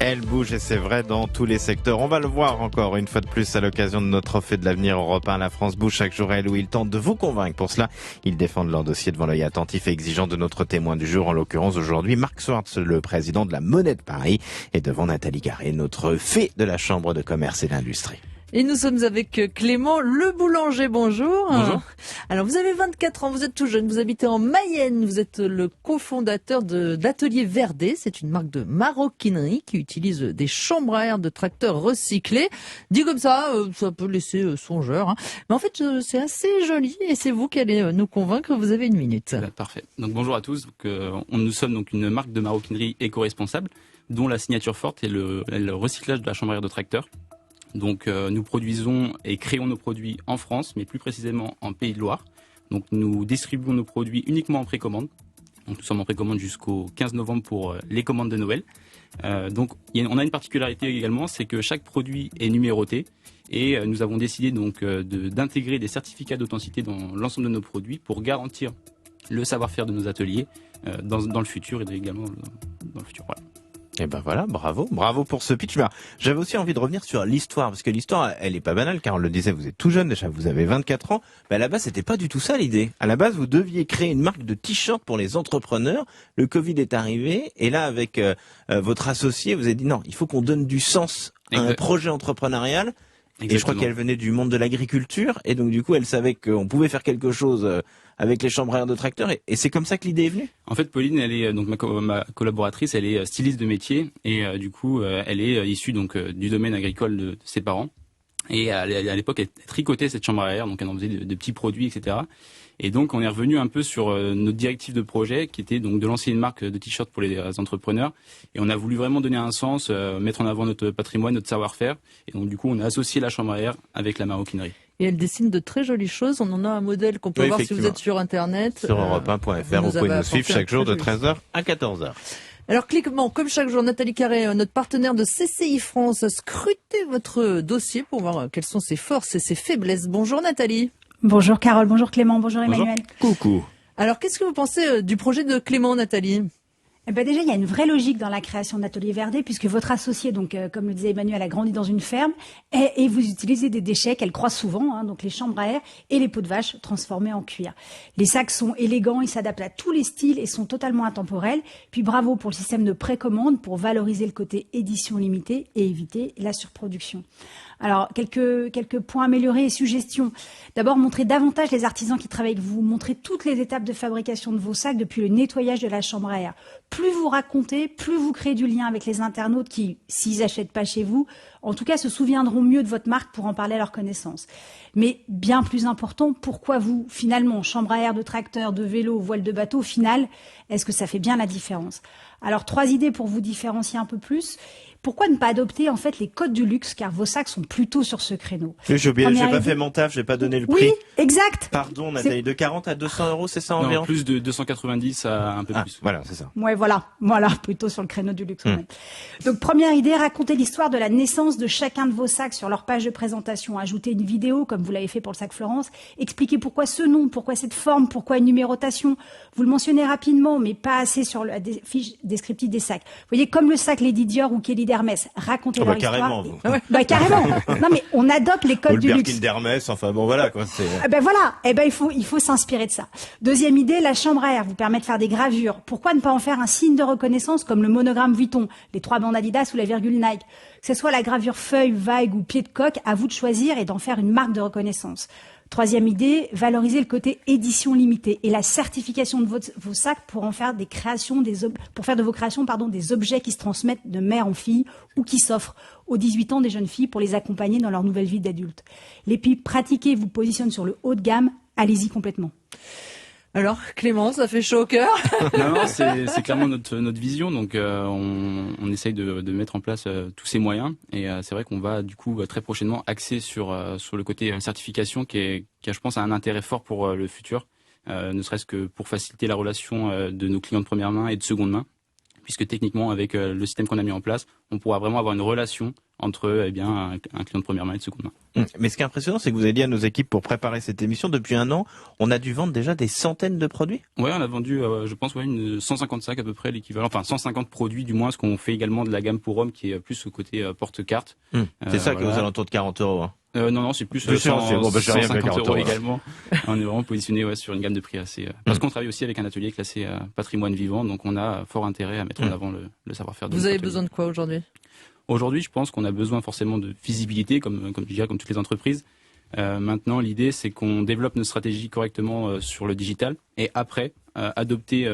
Elle bouge et c'est vrai dans tous les secteurs. On va le voir encore une fois de plus à l'occasion de notre Trophée de l'avenir Europe 1. La France bouge chaque jour, elle, où ils tentent de vous convaincre. Pour cela, ils défendent leur dossier devant l'œil attentif et exigeant de notre témoin du jour. En l'occurrence, aujourd'hui, Marc Swartz, le président de la Monnaie de Paris, et devant Nathalie Garret, notre fée de la Chambre de commerce et d'industrie. Et nous sommes avec Clément Le Boulanger, bonjour. Bonjour. Alors vous avez 24 ans, vous êtes tout jeune, vous habitez en Mayenne, vous êtes le cofondateur d'Atelier Verdet, c'est une marque de maroquinerie qui utilise des chambres à air de tracteurs recyclés. Dit comme ça peut laisser songeur, hein. Mais en fait c'est assez joli et c'est vous qui allez nous convaincre, vous avez une minute. Parfait. Donc bonjour à tous, nous sommes donc une marque de maroquinerie éco-responsable dont la signature forte est le recyclage de la chambre à air de tracteur. Donc nous produisons et créons nos produits en France, mais plus précisément en Pays de Loire. Donc nous distribuons nos produits uniquement en précommande. Donc nous sommes en précommande jusqu'au 15 novembre pour les commandes de Noël. Donc on a une particularité également, c'est que chaque produit est numéroté et nous avons décidé donc d'intégrer des certificats d'authenticité dans l'ensemble de nos produits pour garantir le savoir-faire de nos ateliers dans le futur et également dans le futur. Voilà. Et ben voilà, bravo pour ce pitch. J'avais aussi envie de revenir sur l'histoire, parce que l'histoire, elle est pas banale, car on le disait, vous êtes tout jeune déjà, vous avez 24 ans. Mais à la base, c'était pas du tout ça l'idée. À la base, vous deviez créer une marque de t-shirts pour les entrepreneurs. Le Covid est arrivé, et là, avec votre associé, vous avez dit non, il faut qu'on donne du sens à un projet entrepreneurial. Exactement. Et je crois qu'elle venait du monde de l'agriculture, et donc du coup, elle savait qu'on pouvait faire quelque chose avec les chambres à air de tracteur, et c'est comme ça que l'idée est venue. En fait, Pauline, elle est donc ma collaboratrice, elle est styliste de métier, et du coup, elle est issue donc du domaine agricole de ses parents. Et à l'époque, elle tricotait cette chambre à air, donc elle en faisait de petits produits, etc. Et donc, on est revenu un peu sur notre directive de projet, qui était donc de lancer une marque de t-shirts pour les entrepreneurs. Et on a voulu vraiment donner un sens, mettre en avant notre patrimoine, notre savoir-faire. Et donc, du coup, on a associé la chambre à air avec la maroquinerie. Et elle dessine de très jolies choses. On en a un modèle qu'on peut voir si vous êtes sur Internet. Sur europe1.fr, vous pouvez nous suivre chaque jour de 13h à 14h. Alors, Clément, comme chaque jour, Nathalie Garret, notre partenaire de CCI France, a scruté votre dossier pour voir quelles sont ses forces et ses faiblesses. Bonjour Nathalie. Bonjour Carole, bonjour Clément, bonjour Emmanuel. Bonjour. Coucou. Alors, qu'est-ce que vous pensez du projet de Clément, Nathalie ? Déjà, il y a une vraie logique dans la création d'Atelier Verdet, puisque votre associé, donc comme le disait Emmanuel, a grandi dans une ferme et vous utilisez des déchets qu'elle croise souvent, donc les chambres à air et les peaux de vache transformées en cuir. Les sacs sont élégants, ils s'adaptent à tous les styles et sont totalement intemporels. Puis bravo pour le système de précommande pour valoriser le côté édition limitée et éviter la surproduction. Alors, quelques points améliorés et suggestions. D'abord, montrez davantage les artisans qui travaillent avec vous. Montrez toutes les étapes de fabrication de vos sacs depuis le nettoyage de la chambre à air. Plus vous racontez, plus vous créez du lien avec les internautes qui, s'ils achètent pas chez vous, en tout cas se souviendront mieux de votre marque pour en parler à leur connaissance. Mais bien plus important, pourquoi vous, finalement, chambre à air de tracteur, de vélo, voile de bateau, au final, est-ce que ça fait bien la différence ? Alors, 3 idées pour vous différencier un peu plus. Pourquoi ne pas adopter en fait les codes du luxe, car vos sacs sont plutôt sur ce créneau. J'ai pas fait mon taf, j'ai pas donné le prix. Oui, exact. Pardon Nathalie, de 40 à 200 euros, c'est ça environ ? Non, plus de 290 à un peu plus. Voilà, c'est ça. Ouais, voilà, plutôt sur le créneau du luxe. Donc première idée, racontez l'histoire de la naissance de chacun de vos sacs sur leur page de présentation. Ajoutez une vidéo, comme vous l'avez fait pour le sac Florence. Expliquez pourquoi ce nom, pourquoi cette forme, pourquoi une numérotation. Vous le mentionnez rapidement, mais pas assez sur la fiche descriptive des sacs. Vous voyez, comme le sac Lady Dior ou Kelly d'Hermès, racontez leur histoire. Carrément, vous. Carrément. Non, mais on adopte les codes du luxe. Le Birkin d'Hermès, enfin bon, voilà, quoi. Il faut s'inspirer de ça. Deuxième idée, la chambre à air vous permet de faire des gravures. Pourquoi ne pas en faire un signe de reconnaissance comme le monogramme Vuitton, les 3 bandes Adidas ou la virgule Nike? Que ce soit la gravure feuille, vague ou pied de coq, à vous de choisir et d'en faire une marque de reconnaissance. Troisième idée, valoriser le côté édition limitée et la certification de vos sacs pour en faire pour faire de vos créations des objets qui se transmettent de mère en fille ou qui s'offrent aux 18 ans des jeunes filles pour les accompagner dans leur nouvelle vie d'adulte. Les pipes pratiquées vous positionnent sur le haut de gamme, allez-y complètement. Alors, Clément, ça fait chaud au cœur. Non, c'est clairement notre vision. Donc, on essaye de mettre en place tous ces moyens. Et c'est vrai qu'on va, du coup, très prochainement axer sur le côté certification qui a, je pense, un intérêt fort pour le futur. Ne serait-ce que pour faciliter la relation de nos clients de première main et de seconde main. puisque techniquement, avec le système qu'on a mis en place, on pourra vraiment avoir une relation entre un client de première main et de seconde main. Mais ce qui est impressionnant, c'est que vous avez dit à nos équipes pour préparer cette émission, depuis 1 an, on a dû vendre déjà des centaines de produits. Ouais, on a vendu, je pense, une 150 sacs à peu près l'équivalent, enfin 150 produits du moins, parce qu'on fait également de la gamme pour hommes qui est plus au côté porte-carte. C'est ça qui est aux alentours de 40 €. Hein. Non, c'est plus, Plus cher, c'est bon, bah, j'ai rien fait 150 40 € également. On est vraiment positionné sur une gamme de prix assez... Parce qu'on travaille aussi avec un atelier classé patrimoine vivant, donc on a fort intérêt à mettre en avant le savoir-faire de Vous notre avez atelier. besoin de quoi aujourd'hui? Aujourd'hui, je pense qu'on a besoin forcément de visibilité, comme toutes les entreprises. Maintenant, l'idée, c'est qu'on développe nos stratégies correctement sur le digital et après, adopter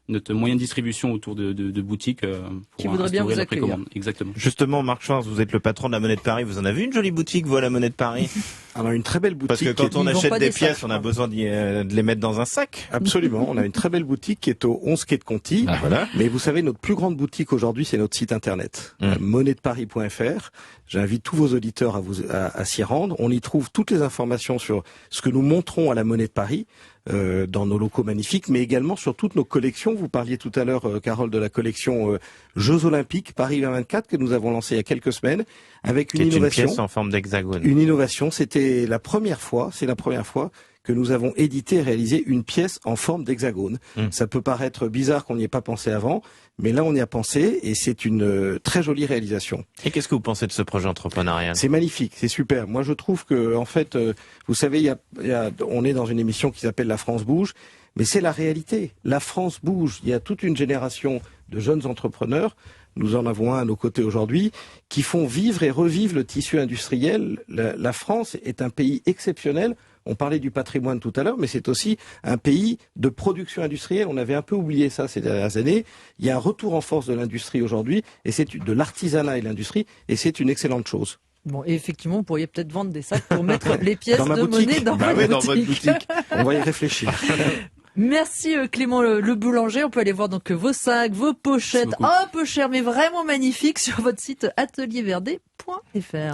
notre moyen de distribution autour de boutiques Qui pour voudraient bien instaurer vous la accueillir. précommande. Exactement. Justement, Marc Schwartz, vous êtes le patron de la Monnaie de Paris. Vous en avez une jolie boutique, vous, à la Monnaie de Paris? Alors une très belle boutique. Parce que quand on Ils vendent achète pas des des pièces, sacs, on a besoin de les mettre dans un sac. Absolument, on a une très belle boutique qui est au 11 quai de Conti. Ah, voilà. Mais vous savez, notre plus grande boutique aujourd'hui, c'est notre site internet, monnaiedeparis.fr. J'invite tous vos auditeurs à s'y rendre. On y trouve toutes les informations sur ce que nous montrons à la Monnaie de Paris, dans nos locaux magnifiques, mais également sur toutes nos collections. Vous parliez tout à l'heure, Carole, de la collection Jeux Olympiques Paris 2024 que nous avons lancée il y a quelques semaines avec une Qui est une innovation. pièce en forme d'hexagone. Une innovation, c'est la première fois que nous avons édité et réalisé une pièce en forme d'hexagone. Ça peut paraître bizarre qu'on n'y ait pas pensé avant, mais là on y a pensé et c'est une très jolie réalisation. Et qu'est-ce que vous pensez de ce projet entrepreneurial? C'est magnifique, c'est super. Moi je trouve que en fait, vous savez, on est dans une émission qui s'appelle La France bouge, mais c'est la réalité. La France bouge. Il y a toute une génération de jeunes entrepreneurs. Nous en avons un à nos côtés aujourd'hui, qui font vivre et revivre le tissu industriel. La France est un pays exceptionnel. On parlait du patrimoine tout à l'heure, mais c'est aussi un pays de production industrielle. On avait un peu oublié ça ces dernières années. Il y a un retour en force de l'industrie aujourd'hui, et c'est de l'artisanat et l'industrie, et c'est une excellente chose. Bon, et effectivement, vous pourriez peut-être vendre des sacs pour mettre les pièces Dans ma de boutique. monnaie dans Bah votre ouais, boutique. dans votre boutique. On va y réfléchir. Merci Clément le boulanger. On peut aller voir donc vos sacs, vos pochettes, Merci beaucoup. un peu cher mais vraiment magnifiques sur votre site atelierverdé.fr.